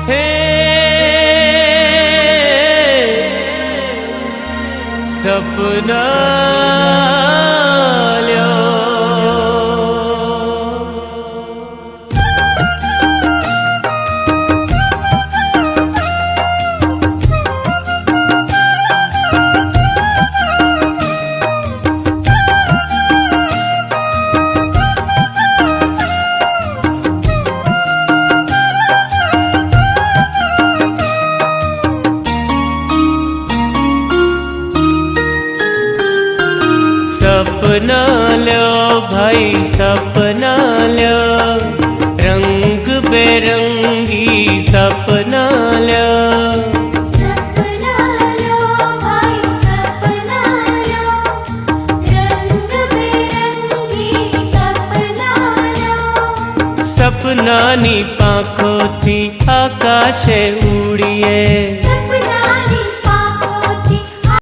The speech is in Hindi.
हे सपना ल्यो सपना लो भाई सपना लो रंग बेरंगी सपना लो भाई सपना लो रंग बेरंगी सपना लो सपना नी पाखों थी आकाशे उड़िए